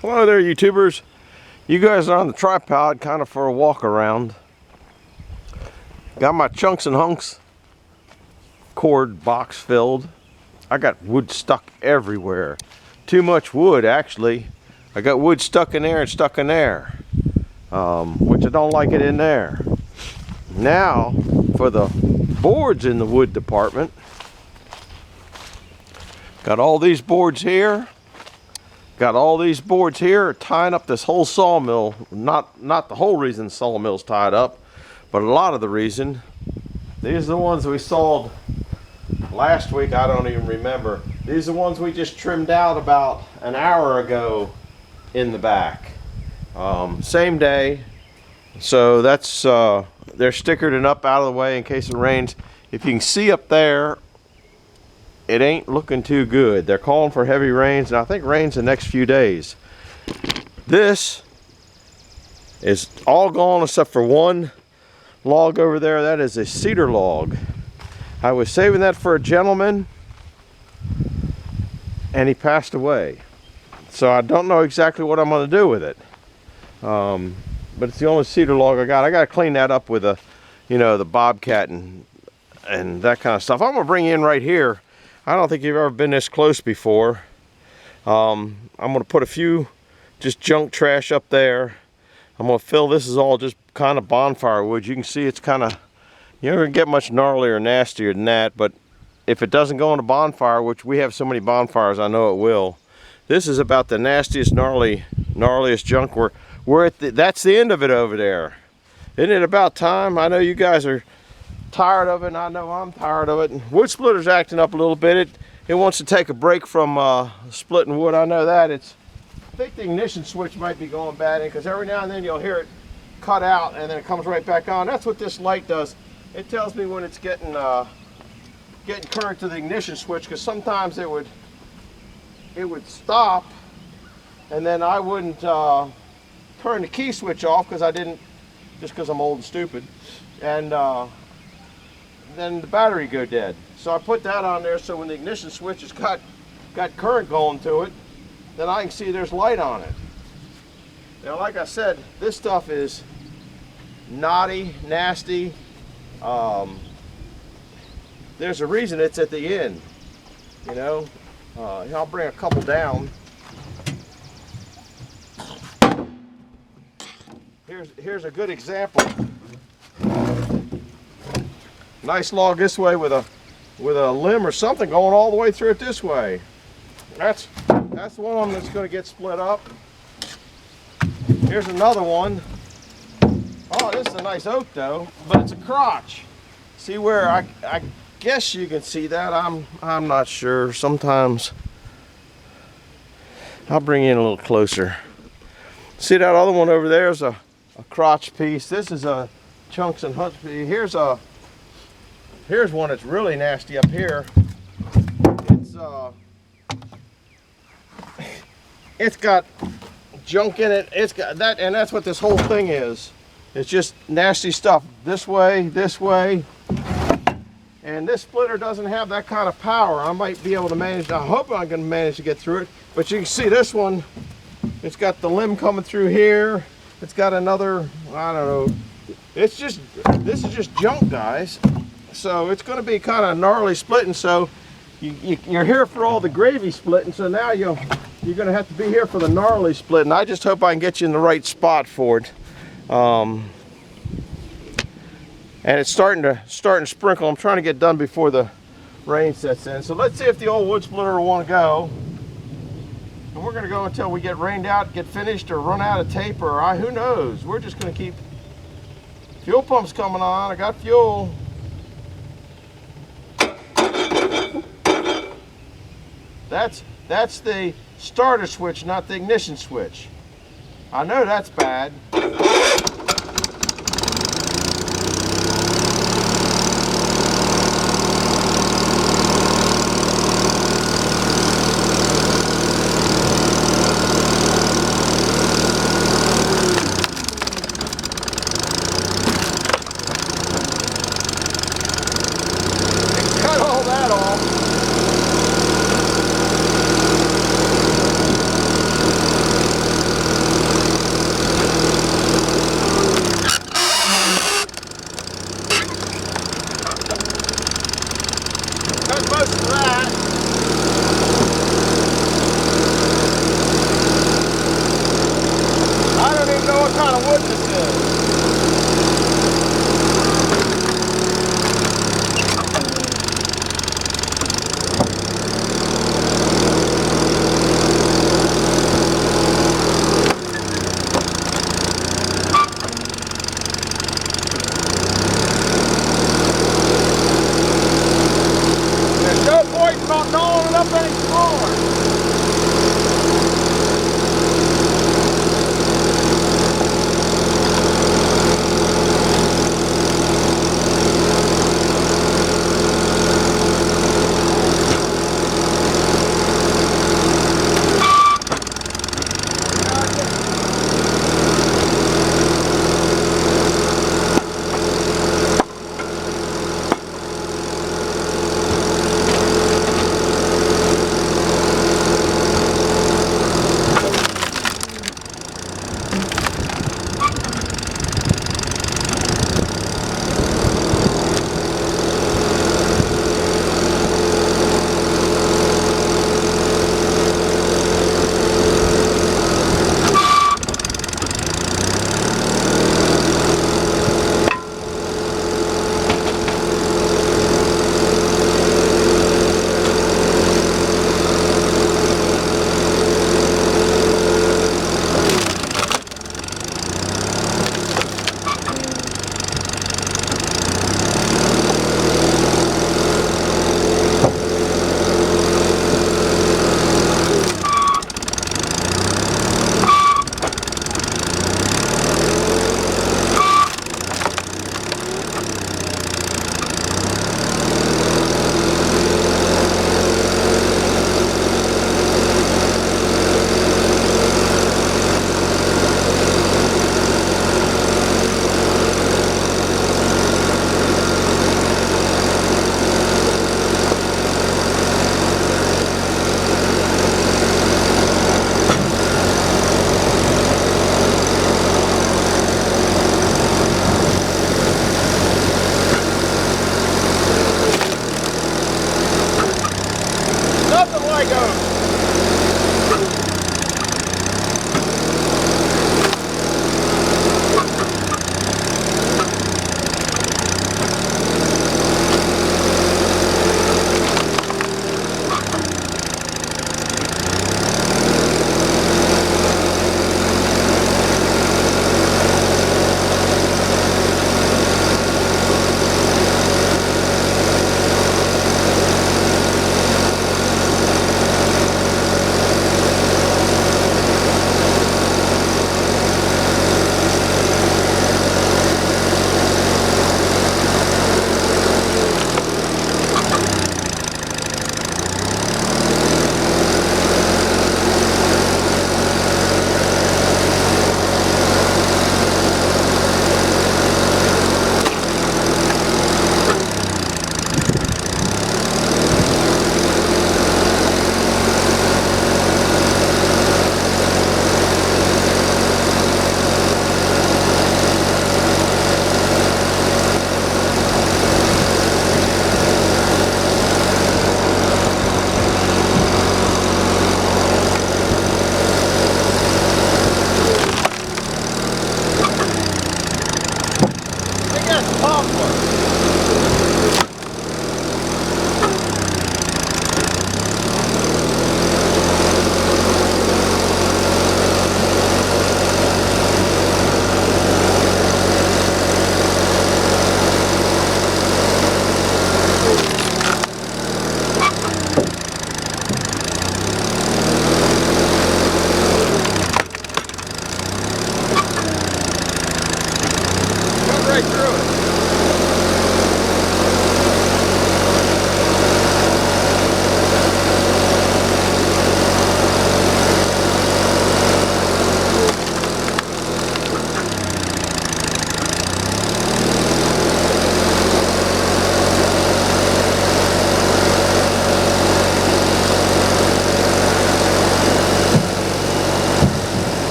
Hello there, YouTubers. You guys are on the tripod kind of for a walk around. Got my chunks and hunks cord box filled. I got wood stuck everywhere. Too much wood, actually. I got wood stuck in there and stuck in there, which I don't like it in there. Now, for the boards in the wood department, got all these boards here. Got all these boards here tying up this whole sawmill. Not the whole reason the sawmill's tied up, but a lot of the reason. These are the ones we sawed last week. I don't even remember. These are the ones we just trimmed out about an hour ago in the back. Same day. So that's they're stickered and up out of the way in case it rains. If you can see up there, it ain't looking too good. They're calling for heavy rains, and I think rains the next few days. This is all gone except for one log over there. That is a cedar log. I was saving that for a gentleman, and he passed away. So I don't know exactly what I'm going to do with it. But it's the only cedar log I got. I got to clean that up with the bobcat and that kind of stuff. I'm going to bring you in right here. I don't think you've ever been this close before. I'm going to put a few just junk trash up there. I'm going to fill, this is all just kind of bonfire wood. You can see it's kind of, you're not going to get much gnarlier or nastier than that, but if it doesn't go in a bonfire, which we have so many bonfires, I know it will. This is about the nastiest, gnarliest junk. We're at that's the end of it over there. Isn't it about time? I know you guys are tired of it, and I know I'm tired of it. And wood splitter's acting up a little bit. It wants to take a break from splitting wood. I know that. I think the ignition switch might be going bad, because every now and then you'll hear it cut out and then it comes right back on. That's what this light does. It tells me when it's getting current to the ignition switch, because sometimes it would stop and then I wouldn't turn the key switch off because I didn't, just because I'm old and stupid, and then the battery go dead. So I put that on there so when the ignition switch has got current going to it, then I can see there's light on it. Now, like I said, this stuff is knotty, nasty. There's a reason it's at the end, you know. I'll bring a couple down. Here's a good example. Nice log this way with a limb or something going all the way through it this way. That's one of them that's going to get split up. Here's another one. Oh, this is a nice oak though, but it's a crotch. See where I guess you can see that. I'm not sure. Sometimes I'll bring you in a little closer. See that other one over there is a crotch piece. This is a chunks and hunks piece. Here's one that's really nasty up here. It's got junk in it. It's got that, and that's what this whole thing is. It's just nasty stuff. This way, and this splitter doesn't have that kind of power. I might be able to manage. I hope I'm going to manage to get through it. But you can see this one. It's got the limb coming through here. It's got another. I don't know. This is just junk, guys. So it's going to be kind of gnarly splitting. So you're here for all the gravy splitting. So now you're going to have to be here for the gnarly splitting. I just hope I can get you in the right spot for it. And it's starting to sprinkle. I'm trying to get done before the rain sets in. So let's see if the old wood splitter will want to go. And we're going to go until we get rained out, get finished, or run out of tape, or who knows. We're just going to keep. Fuel pump's coming on. I got fuel. That's the starter switch, not the ignition switch. I know that's bad. Cut all that off. know what kind of wood this is. There's no point about gnawing it up any smaller.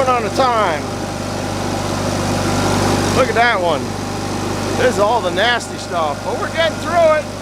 doing on the time? Look at that one. This is all the nasty stuff, but we're getting through it.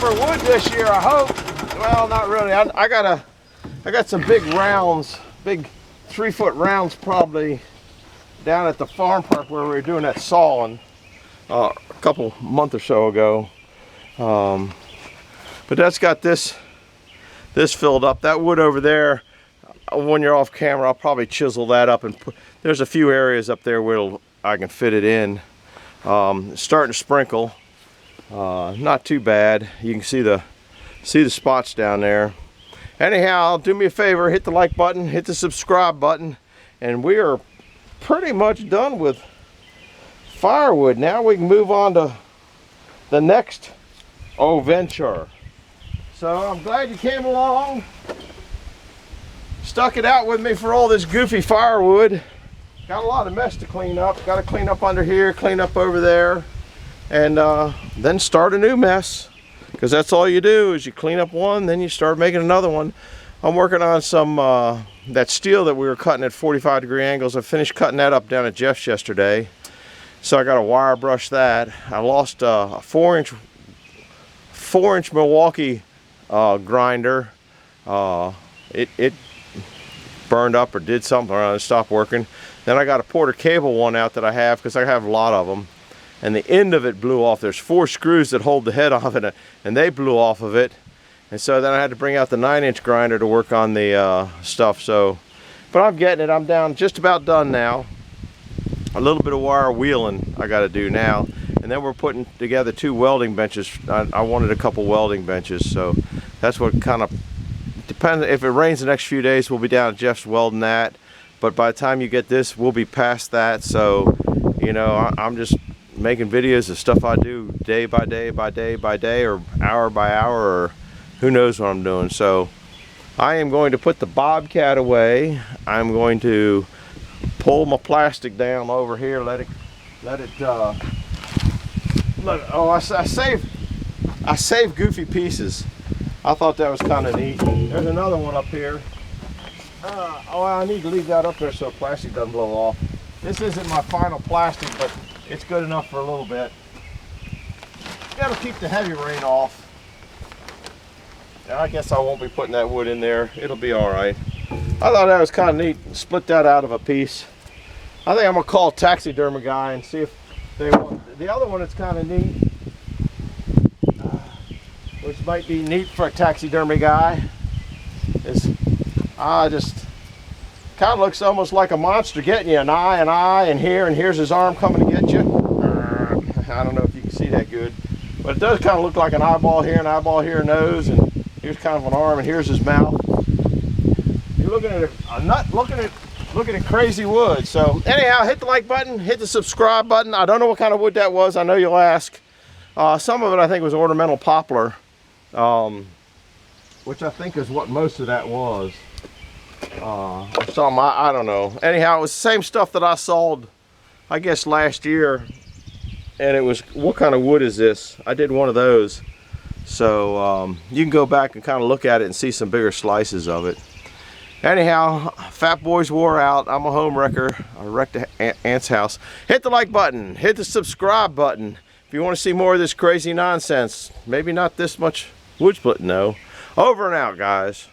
for wood this year, I hope. Well, not really. I got some big rounds, big 3-foot rounds probably down at the farm park where we were doing that sawing a couple months or so ago. But that's got this filled up. That wood over there, when you're off camera, I'll probably chisel that up and put, there's a few areas up there where I can fit it in. It's starting to sprinkle. Not too bad. You can see the spots down there. Anyhow, do me a favor, hit the like button, hit the subscribe button, and we are pretty much done with firewood. Now we can move on to the next venture. So I'm glad you came along, stuck it out with me for all this goofy firewood. Got a lot of mess to clean up. Got to clean up under here, clean up over there, and then start a new mess. Because that's all you do is you clean up one, then you start making another one. I'm working on some that steel that we were cutting at 45-degree angles. I finished cutting that up down at Jeff's yesterday, so I got to wire brush that. I lost a 4-inch Milwaukee grinder. It burned up or did something, or it stopped working. Then I got a Porter cable one out that I have because I have a lot of them, and the end of it blew off. There's 4 screws that hold the head off it, and they blew off of it. And so then I had to bring out the 9-inch grinder to work on the stuff. So, but I'm getting it. I'm down, just about done now. A little bit of wire wheeling I got to do now, and then we're putting together 2 welding benches. I wanted a couple welding benches, so that's what kind of depends. If it rains the next few days, we'll be down at Jeff's welding that. But by the time you get this, we'll be past that. So, you know, I'm just making videos of stuff I do day by day by day by day, or hour by hour, or who knows what I'm doing. So I am going to put the Bobcat away. I'm going to pull my plastic down over here, oh, I saved goofy pieces. I thought that was kind of neat. There's another one up here. Oh, I need to leave that up there so plastic doesn't blow off. This isn't my final plastic, but it's good enough for a little bit. Gotta keep the heavy rain off. I guess I won't be putting that wood in there. It'll be all right. I thought that was kind of neat. Split that out of a piece. I think I'm gonna call a taxidermy guy and see if they want. The other one that's kind of neat, which might be neat for a taxidermy guy, is just kind of looks almost like a monster getting you, an eye, and here's his arm coming to get you. I don't know if you can see that good, but it does kind of look like an eyeball here, nose, and here's kind of an arm, and here's his mouth. You're looking at a nut, looking at crazy wood. So anyhow, hit the like button, hit the subscribe button. I don't know what kind of wood that was. I know you'll ask. Some of it I think was ornamental poplar, which I think is what most of that was. Some, I don't know. Anyhow, it was the same stuff that I sawed, I guess, last year. And it was, what kind of wood is this? I did one of those. So you can go back and kind of look at it and see some bigger slices of it. Anyhow, Fat Boys wore out. I'm a home wrecker. I wrecked Aunt's house. Hit the like button. Hit the subscribe button. If you want to see more of this crazy nonsense. Maybe not this much wood splitting though. Over and out, guys.